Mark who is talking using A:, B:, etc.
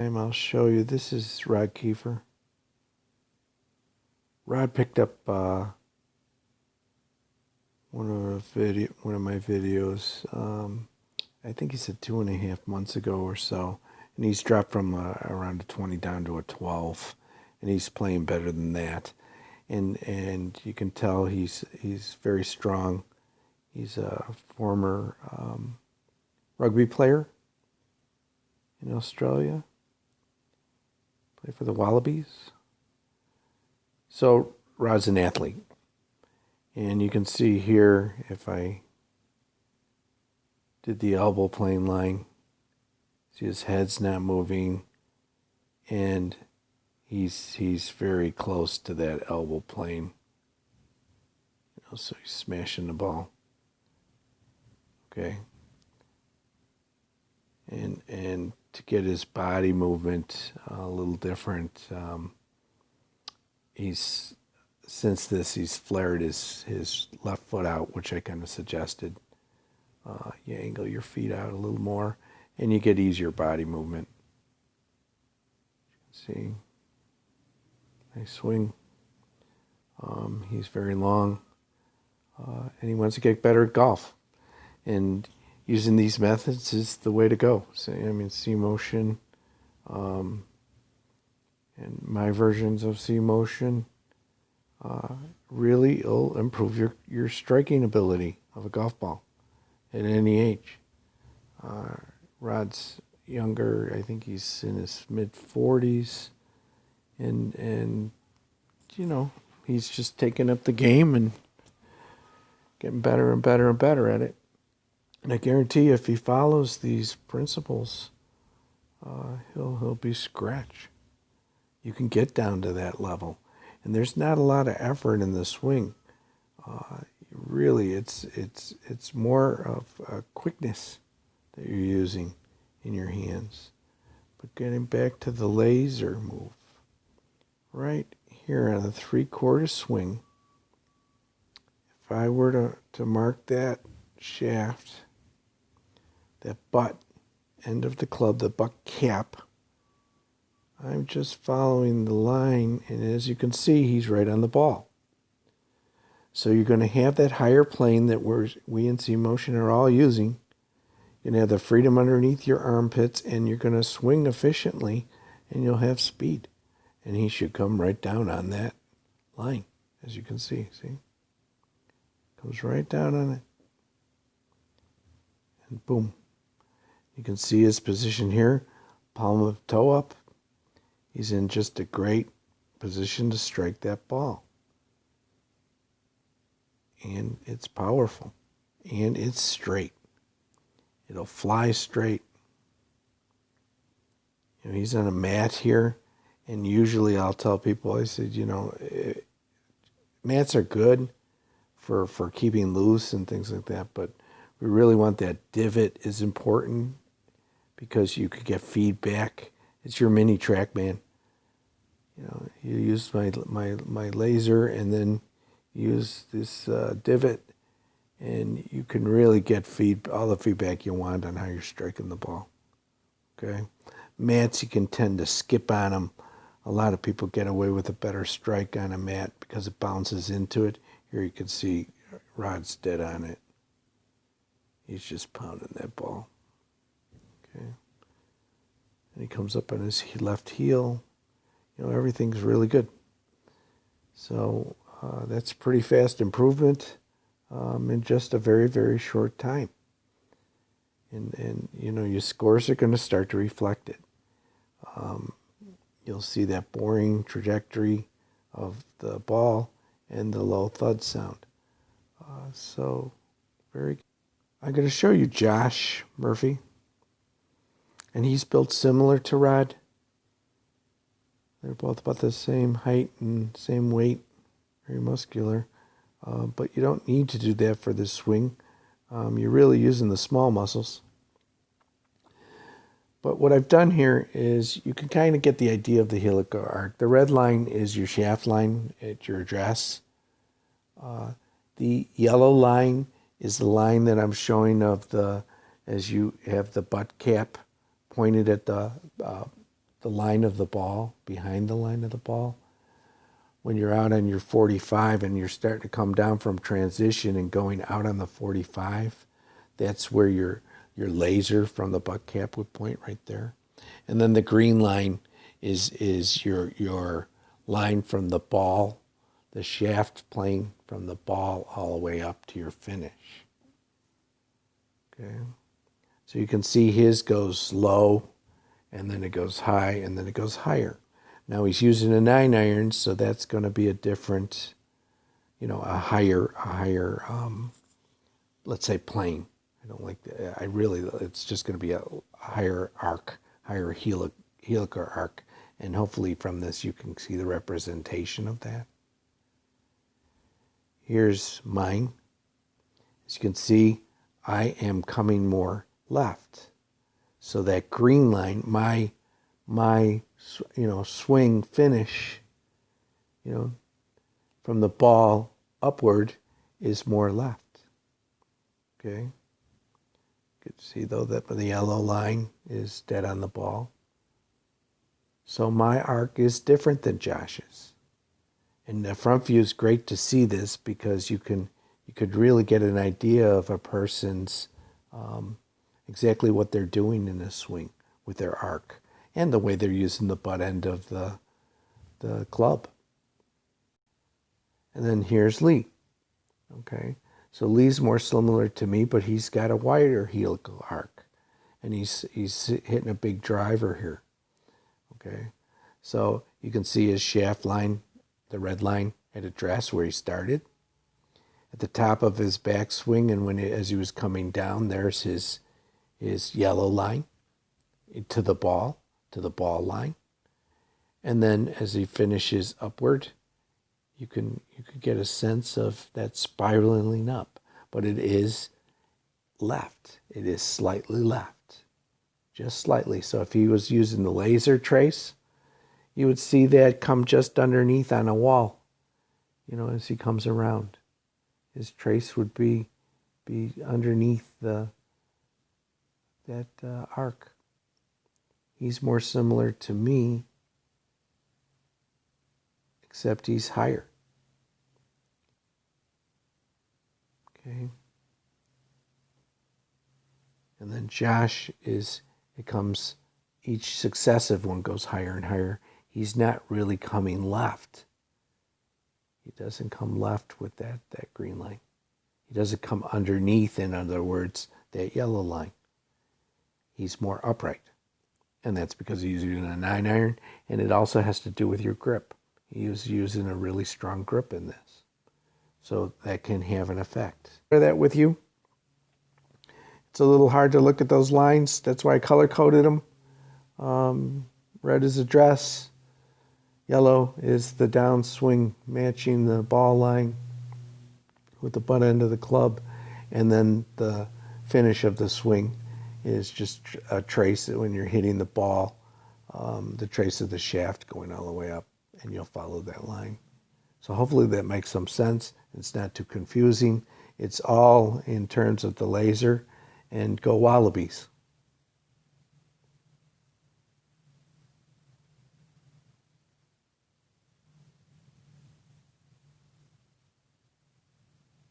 A: I'll show you. This is Rod Kiefer. Rod picked up one of my videos. I think he said 2.5 months ago or so, and he's dropped from around a 20 down to a 12, and he's playing better than that. And you can tell he's very strong. He's a former rugby player in Australia. Played for the Wallabies. So Rod's an athlete. And you can see here, if I did the elbow plane line, see his head's not moving, and he's very close to that elbow plane. So he's smashing the ball. Okay. And to get his body movement a little different, he's flared his left foot out, which I kind of suggested. You angle your feet out a little more, and you get easier body movement. See, nice swing. He's very long, and he wants to get better at golf. And using these methods is the way to go. So, C motion, and my versions of C motion really will improve your striking ability of a golf ball at any age. Rod's younger. I think he's in his mid-40s, and he's just taking up the game and getting better and better and better at it. And I guarantee you, if he follows these principles, he'll be scratch. You can get down to that level, and there's not a lot of effort in the swing. Really, it's more of a quickness that you're using in your hands. But getting back to the laser move, right here on the 3/4 swing, if I were to mark that shaft, that butt end of the club, the butt cap, I'm just following the line, and as you can see, he's right on the ball. So you're going to have that higher plane that we in C motion are all using. You're going to have the freedom underneath your armpits, and you're going to swing efficiently, and you'll have speed. And he should come right down on that line, as you can see. See? Comes right down on it. And boom. You can see his position here, palm of toe up. He's in just a great position to strike that ball. And it's powerful. And it's straight. It'll fly straight. He's on a mat here. And usually I'll tell people, I said, mats are good for keeping loose and things like that. But we really want that divot is important because you could get feedback. It's your mini TrackMan. You use my laser and then use this divot, and you can really get all the feedback you want on how you're striking the ball. Okay, mats, you can tend to skip on them. A lot of people get away with a better strike on a mat because it bounces into it. Here you can see Rod's dead on it. He's just pounding that ball. Okay, and he comes up on his left heel. Everything's really good. So that's pretty fast improvement in just a very, very short time. And your scores are going to start to reflect it. You'll see that boring trajectory of the ball and the low thud sound. So very good. I'm going to show you Josh Murphy. And he's built similar to Rod. They're both about the same height and same weight, very muscular. But you don't need to do that for this swing. You're really using the small muscles. But what I've done here is you can kind of get the idea of the helical arc. The red line is your shaft line at your address. The yellow line is the line that I'm showing as you have the butt cap pointed at the the line of the ball, behind the line of the ball. When you're out on your 45 and you're starting to come down from transition and going out on the 45, that's where your laser from the butt cap would point right there. And then the green line is your line from the ball, the shaft plane from the ball all the way up to your finish. Okay. So you can see his goes low, and then it goes high, and then it goes higher. Now he's using a 9-iron, so that's going to be a different, a higher, let's say plane. I don't like that. It's just going to be a higher arc, higher helical arc, and hopefully from this you can see the representation of that. Here's mine. As you can see, I am coming more left. So that green line, my swing finish, from the ball upward is more left. Okay. Good to see though that the yellow line is dead on the ball. So my arc is different than Josh's. And the front view is great to see this because you could really get an idea of a person's exactly what they're doing in a swing with their arc and the way they're using the butt end of the club. And then here's Lee. Okay, so Lee's more similar to me, but he's got a wider helical arc, and he's hitting a big driver here. Okay, so you can see his shaft line, the red line at address where he started. At the top of his backswing, and as he was coming down, there's his yellow line to the ball line. And then as he finishes upward, you could get a sense of that spiraling up, but it is left. It is slightly left, just slightly. So if he was using the laser trace, you would see that come just underneath on a wall, as he comes around. His trace would be underneath that arc. He's more similar to me, except he's higher. Okay. And then Josh each successive one goes higher and higher. He's not really coming left. He doesn't come left with that green line. He doesn't come underneath, in other words, that yellow line. He's more upright. And that's because he's using a 9-iron, and it also has to do with your grip. He's using a really strong grip in this. So that can have an effect. Share that with you. It's a little hard to look at those lines. That's why I color-coded them. Red is address. Yellow is the downswing matching the ball line with the butt end of the club. And then the finish of the swing is just a trace when you're hitting the ball, the trace of the shaft going all the way up, and you'll follow that line. So hopefully that makes some sense. It's not too confusing. It's all in terms of the laser, and go Wallabies.